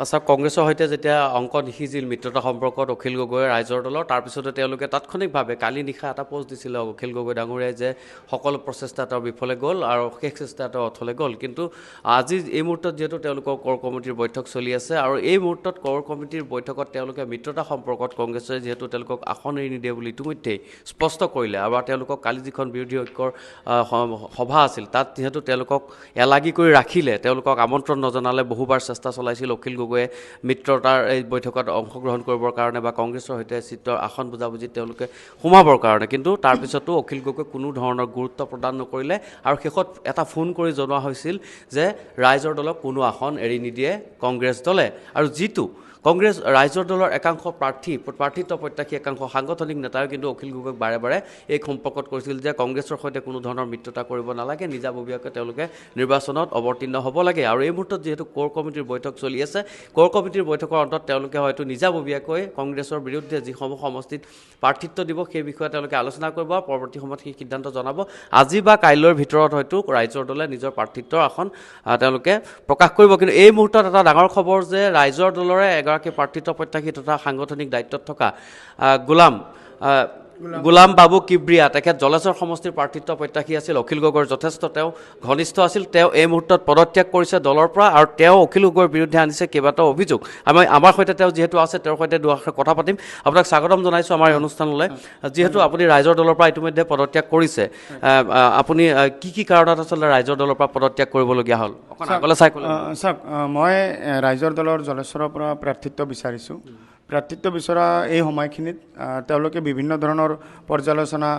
আচ্ছা কংগ্ৰেছৰ সৈতে যেতিয়া অংক নিশিজিল মিত্ৰতা সম্পৰ্কত অখিল গগৈৰ ৰাইজৰ দলৰ তাৰপিছতে তেওঁলোকে তাৎক্ষণিকভাৱে কালি নিশা এটা পোষ্ট দিছিলে অখিল গগৈ ডাঙৰীয়াই যে সকলো প্ৰচেষ্টা তেওঁৰ বিফলে গ'ল আৰু শেষ চেষ্টা তেওঁ অথলে গ'ল কিন্তু আজি এই মুহূৰ্তত যিহেতু তেওঁলোকৰ কোৰ কমিটিৰ বৈঠক চলি আছে আৰু এই মুহূৰ্তত কোৰ কমিটিৰ বৈঠকত তেওঁলোকে মিত্ৰতা সম্পৰ্কত কংগ্ৰেছে যিহেতু তেওঁলোকক আসন এৰি নিদিয়ে বুলি ইতিমধ্যেই স্পষ্ট কৰিলে আৰু তেওঁলোকক কালি যিখন বিৰোধী ঐক্যৰ সভা আছিল তাত যিহেতু তেওঁলোকক এলাগি কৰি ৰাখিলে তেওঁলোকক আমন্ত্ৰণ নজনালে বহুবাৰ চেষ্টা চলাইছিল অখিল গগৈয়ে মিত্ৰতাৰ এই বৈঠকত অংশগ্ৰহণ কৰিবৰ কাৰণে বা কংগ্ৰেছৰ সৈতে চিটৰ আসন বুজাবুজিত তেওঁলোকে সোমাবৰ কাৰণে কিন্তু তাৰপিছতো অখিল গগৈ কোনো ধৰণৰ গুৰুত্ব প্ৰদান নকৰিলে আৰু শেষত এটা ফোন কৰি জনোৱা হৈছিল যে ৰাইজৰ দলক কোনো আসন এৰি নিদিয়ে কংগ্ৰেছ দলে আৰু যিটো কংগ্ৰেছ ৰাইজৰ দলৰ একাংশ প্ৰাৰ্থিত্ব প্ৰত্যাশী একাংশ সাংগঠনিক নেতাই কিন্তু অখিল গগৈক বাৰে বাৰে এই সম্পৰ্কত কৈছিল যে কংগ্ৰেছৰ সৈতে কোনো ধৰণৰ মিত্ৰতা কৰিব নালাগে নিজাববীয়াকৈ তেওঁলোকে নিৰ্বাচনত অৱতীৰ্ণ হ'ব লাগে আৰু এই মুহূৰ্তত যিহেতু কোৰ কমিটিৰ বৈঠক চলি আছে কোৰ কমিটিৰ বৈঠকৰ অন্তত তেওঁলোকে হয়তো নিজাববীয়াকৈ কংগ্ৰেছৰ বিৰুদ্ধে যিসমূহ সমষ্টিত প্ৰাৰ্থিত্ব দিব সেই বিষয়ে তেওঁলোকে আলোচনা কৰিব পৰৱৰ্তী সময়ত সেই সিদ্ধান্ত জনাব আজি বা কাইলৈৰ ভিতৰত হয়তো ৰাইজৰ দলে নিজৰ প্ৰাৰ্থিত্বৰ আসন তেওঁলোকে প্ৰকাশ কৰিব কিন্তু এই মুহূৰ্তত এটা ডাঙৰ খবৰ যে ৰাইজৰ দলৰে এগৰাকী প্ৰাৰ্থিত্ব প্ৰত্যাশী তথা সাংগঠনিক দায়িত্বত থকা গোলাম বাবু কিব্ৰিয়া তেখেত জলেশ্বৰ সমষ্টিৰ প্ৰাৰ্থিত্ব প্ৰত্যাশী আছিল অখিল গগৈৰ যথেষ্ট তেওঁ ঘনিষ্ঠ আছিল তেওঁ এই মুহূৰ্তত পদত্যাগ কৰিছে দলৰ পৰা আৰু তেওঁ অখিল গগৈৰ বিৰুদ্ধে আনিছে কেইবাটাও অভিযোগ আমাৰ সৈতে তেওঁ যিহেতু আছে তেওঁৰ সৈতে দুআষাৰ কথা পাতিম আপোনাক স্বাগতম জনাইছোঁ আমাৰ এই অনুষ্ঠানলৈ যিহেতু আপুনি ৰাইজৰ দলৰ পৰা ইতিমধ্যে পদত্যাগ কৰিছে আপুনি কি কাৰণত আচলতে ৰাইজৰ দলৰ পৰা পদত্যাগ কৰিবলগীয়া হ'ল চাওক মই ৰাইজৰ দলৰ জলেশ্বৰৰ পৰা প্ৰাৰ্থিত্ব বিচাৰিছোঁ প্ৰাৰ্থিত্ব বিচৰা এই সময়খিনিত তেওঁলোকে বিভিন্ন ধৰণৰ পৰ্যালোচনা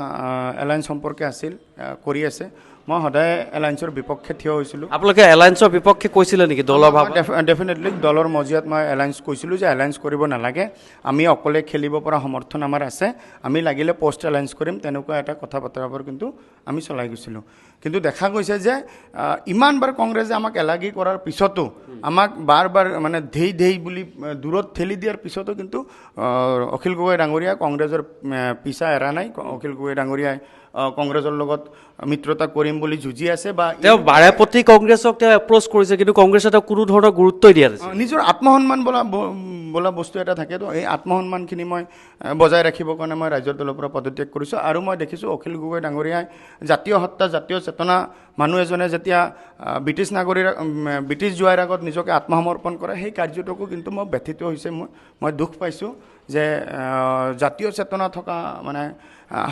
এলায়েন্স সম্পৰ্কে আছিল কৰি আছে মই সদায় এলায়েন্সৰ বিপক্ষে থিয় হৈছিলোঁ আপোনালোকে এলায়েন্সৰ বিপক্ষে কৈছিলে নেকি দলৰ ভাৱ ডেফিনেটলি দলৰ মজিয়াত মই এলায়েন্স কৈছিলোঁ যে এলায়েন্স কৰিব নালাগে আমি অকলে খেলিব পৰা সমৰ্থন আমাৰ আছে আমি লাগিলে পষ্ট এলায়েন্স কৰিম তেনেকুৱা এটা কথা বতৰাবোৰ কিন্তু আমি চলাই গৈছিলোঁ কিন্তু দেখা গৈছে যে ইমানবাৰ কংগ্ৰেছে আমাক এলাগি কৰাৰ পিছতো আমাক বাৰ বাৰ মানে ধেই বুলি দূৰত ঠেলি দিয়াৰ পিছতো কিন্তু অখিল গগৈ ডাঙৰীয়া কংগ্ৰেছৰ পিছা এৰা নাই অখিল গগৈ ডাঙৰীয়াই কংগ্ৰেছৰ লগত মিত্ৰতা কৰিম বুলি যুঁজি আছে বা তেওঁ বাৰেপতি কংগ্ৰেছক তেওঁ এপ্ৰ'চ কৰিছে কিন্তু কংগ্ৰেছে তেওঁ কোনো ধৰণৰ গুৰুত্বই দিয়া নাছিল নিজৰ আত্মসন্মান বোলা বস্তু এটা থাকেতো এই আত্মসন্মানখিনি মই বজাই ৰাখিবৰ কাৰণে মই ৰাইজৰ দলৰ পৰা পদত্যাগ কৰিছোঁ আৰু মই দেখিছোঁ অখিল গগৈ ডাঙৰীয়াই জাতীয় সত্তা জাতীয় চেতনা মানুহ এজনে যেতিয়া ব্ৰিটিছ যোৱাৰ আগত নিজকে আত্মসমৰ্পণ কৰে সেই কাৰ্যটোকো কিন্তু মই ব্যথিত হৈছে মই দুখ পাইছোঁ যে জাতীয় চেতনা থকা মানে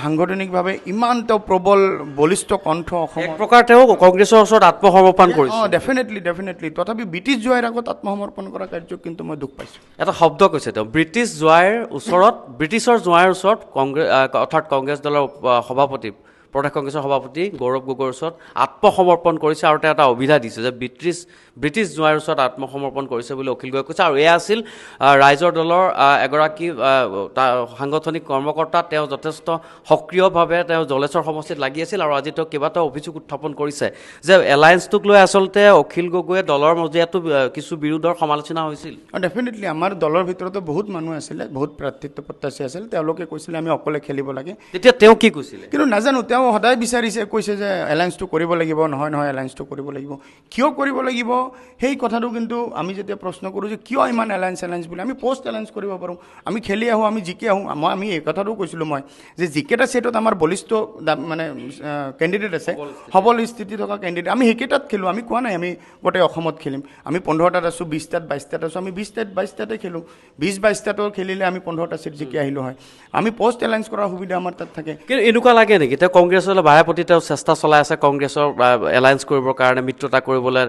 সাংগঠনিকভাৱে ইমান তেওঁ প্ৰবল বলিষ্ঠ কণ্ঠ এক প্ৰকাৰ তেওঁ কংগ্ৰেছৰ ওচৰত আত্মসমৰ্পণ কৰিছে ডেফিনেটলি তথাপি ব্ৰিটিছ যোৱাৰ আগত আত্মসমৰ্পণ কৰা কাৰ্যক কিন্তু মই দুখ পাইছোঁ এটা শব্দ কৈছে তেওঁ ব্ৰিটিছৰ জোঁৱাইৰ ওচৰত অৰ্থাৎ কংগ্ৰেছ দলৰ সভাপতি প্ৰদেশ কংগ্ৰেছৰ সভাপতি গৌৰৱ গগৈৰ ওচৰত আত্মসমৰ্পণ কৰিছে আৰু তেওঁ এটা অভিধা দিছে যে ব্ৰিটিছ জোঁৱাইৰ ওচৰত আত্মসমৰ্পণ কৰিছে বুলি অখিল গগৈয়ে কৈছে আৰু এয়া আছিল ৰাইজৰ দলৰ এগৰাকী সাংগঠনিক কৰ্মকৰ্তা তেওঁ যথেষ্ট সক্ৰিয়ভাৱে তেওঁ জলেশ্বৰ সমষ্টিত লাগি আছিল আৰু আজি তেওঁ কেইবাটাও অভিযোগ উত্থাপন কৰিছে যে এলায়েন্সটোক লৈ আচলতে অখিল গগৈয়ে দলৰ মজিয়াতো কিছু বিৰোধৰ সমালোচনা হৈছিল ডেফিনেটলি আমাৰ দলৰ ভিতৰতো বহুত মানুহ আছিলে বহুত প্ৰাৰ্থিত্ব প্ৰত্যাশী আছিল তেওঁলোকে কৈছিলে আমি অকলে খেলিব লাগে তেতিয়া তেওঁ কি কৈছিলে কিন্তু নাজানো তেওঁ সদায় বিচাৰিছে কৈছে যে এলায়েন্সটো কৰিব লাগিব নহয় এলায়েন্সটো কৰিব লাগিব কিয় কৰিব লাগিব সেই কথাটো কিন্তু আমি যেতিয়া প্ৰশ্ন কৰোঁ যে কিয় ইমান এলায়েন্স বুলি আমি পষ্ট এলায়েন্স কৰিব পাৰোঁ আমি খেলি আহোঁ আমি জিকি আহোঁ আমি এই কথাটো কৈছিলোঁ মই যে যিকেইটা ছেটত আমাৰ বলিষ্ঠ মানে কেণ্ডিডেট আছে সবল স্থিতি থকা কেণ্ডিডেট আমি সেইকেইটাত খেলোঁ আমি কোৱা নাই আমি গোটেই অসমত খেলিম আমি 15টাত আছোঁ 20টাত 22টাত আছোঁ আমি 20টাত 22টাতে খেলোঁ 20-22টাতো খেলিলে আমি 15টা ছিট জিকি আহিলোঁ হয় আমি পষ্ট এলায়েন্স কৰাৰ সুবিধা আমাৰ তাত থাকে কিন্তু এনেকুৱা লাগে নেকি তেওঁ কংগ্ৰেছলৈ বাৰেপতি তেওঁ চেষ্টা চলাই আছে কংগ্ৰেছৰ এলায়েন্স কৰিবৰ কাৰণে মিত্ৰতা কৰিবলৈ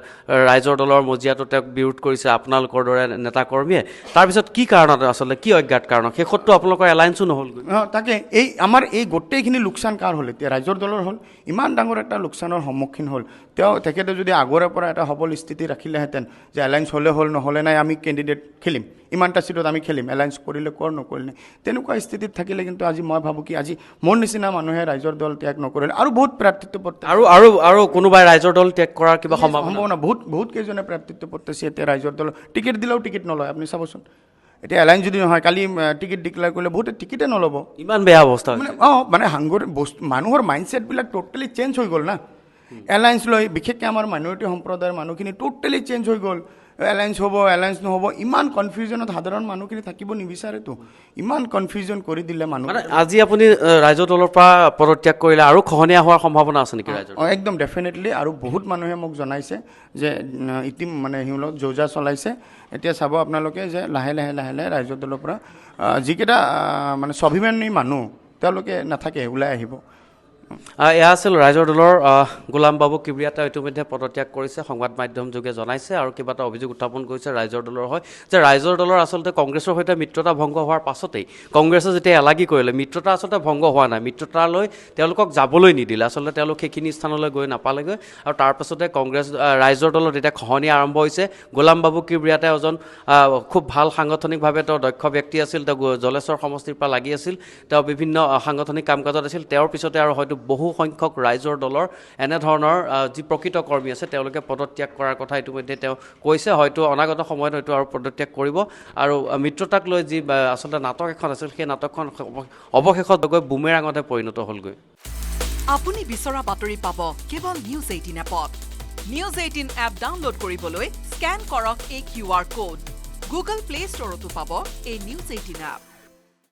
ৰাইজৰ দলৰ মজিয়াটো তেওঁক বিৰোধ কৰিছে আপোনালোকৰ দৰে নেতা কৰ্মীয়ে তাৰপিছত কি কাৰণত আচলতে কি অজ্ঞাত কাৰণত শেষততো আপোনালোকৰ এলায়েন্সো নহ'লগৈ তাকে আমাৰ এই গোটেইখিনি লোকচান কাৰ হ'ল এতিয়া ৰাইজৰ দলৰ হ'ল ইমান ডাঙৰ এটা লোকচানৰ সন্মুখীন হ'ল তেখেতে যদি আগৰে পৰা এটা সবল স্থিতি ৰাখিলেহেঁতেন যে এলায়েন্স হ'লে হ'ল নহ'লে নাই আমি কেণ্ডিডেট খেলিম ইমানটা ছিটত আমি খেলিম এলায়েন্স কৰিলে নকৰিলে তেনেকুৱা স্থিতিত থাকিলে কিন্তু আজি মই ভাবোঁ কি আজি মোৰ নিচিনা মানুহে ৰাইজৰ দল ত্যাগ নকৰিলে আৰু বহুত প্ৰাৰ্থিত্ব আৰু কোনোবাই ৰাইজৰ দল ত্যাগ কৰাৰ কিবা সম্ভাৱনা বহুত কেইজনে প্ৰাৰ্থিত্ব প্ৰত্যাশী এতিয়া ৰাইজৰ দল টিকেট দিলেও টিকেট নলয় আপুনি চাবচোন এতিয়া এলায়েন্স যদি নহয় কালি টিকেট ডিক্লেয়াৰ কৰিলে বহুতে টিকেটে নল'ব ইমান বেয়া অৱস্থা মানে মানুহৰ মাইণ্ডছেটবিলাক টোটেলি চেঞ্জ হৈ গ'ল না এলায়েন্স লৈ বিশেষকৈ আমাৰ মাইনৰিটি সম্প্ৰদায়ৰ মানুহখিনি টোটেলি চেঞ্জ হৈ গ'ল এলায়েন্স হ'ব এলায়েন্স নহ'ব ইমান কনফিউজনত সাধাৰণ মানুহখিনি থাকিব নিবিচাৰেতো ইমান কনফিউজন কৰি দিলে মানুহ মানে আজি আপুনি ৰাইজৰ দলৰ পৰা পদত্যাগ কৰিলে আৰু খহনীয়া হোৱাৰ সম্ভাৱনা আছে নেকি ৰাইজৰ একদম ডেফিনেটলি আৰু বহুত মানুহে মোক জনাইছে যে মানে সিহঁতক যৌজা চলাইছে এতিয়া চাব আপোনালোকে যে লাহে লাহে ৰাইজৰ দলৰ পৰা যিকেইটা মানে স্বাভিমানী মানুহ তেওঁলোকে নাথাকে ওলাই আহিব এয়া আছিল ৰাইজৰ দলৰ গোলাম বাবু কিবৰিয়া তেওঁ ইতিমধ্যে পদত্যাগ কৰিছে সংবাদ মাধ্যম যোগে জনাইছে আৰু কিবা এটা অভিযোগ উত্থাপন কৰিছে ৰাইজৰ দলৰ হয় যে ৰাইজৰ দলৰ আচলতে কংগ্ৰেছৰ সৈতে মিত্ৰতা ভংগ হোৱাৰ পাছতেই কংগ্ৰেছে যেতিয়া এলাগি কৰিলে মিত্ৰতা আচলতে ভংগ হোৱা নাই মিত্ৰতালৈ তেওঁলোকক যাবলৈ নিদিলে আচলতে তেওঁলোক সেইখিনি স্থানলৈ গৈ নাপালেগৈ আৰু তাৰপাছতে কংগ্ৰেছ ৰাইজৰ দলত এতিয়া খহনীয়া আৰম্ভ হৈছে গোলাম বাবু কিবৰিয়া তেওঁ এজন খুব ভাল সাংগঠনিকভাৱে তেওঁ দক্ষ ব্যক্তি আছিল তেওঁ জলেশ্বৰ সমষ্টিৰ পৰা লাগি আছিল তেওঁ বিভিন্ন সাংগঠনিক কাম কাজত আছিল তেওঁৰ পিছতে আৰু হয়তো বহু সংখ্যক ৰাইজৰ দলৰ এনেধৰণৰ যি প্ৰকৃত কৰ্মী আছে তেওঁলোকে পদত্যাগ কৰাৰ কথা ইতিমধ্যে তেওঁ কৈছে হয়তো অনাগত সময়ত হয়তো আৰু পদত্যাগ কৰিব আৰু মিত্ৰতাক লৈ যি আচলতে নাটক এখন আছিল সেই নাটকখন অৱশেষত গৈ বুমেৰাঙতে পৰিণত হ'লগৈ আপুনি বিচৰা বাতৰি পাব কেৱল নিউজ 18 এপত নিউজ 18 এপ ডাউনলোড কৰিবলৈ স্কেন কৰক এই QR কোড গুগল প্লে ষ্টৰতো পাব এই নিউজ 18 এপ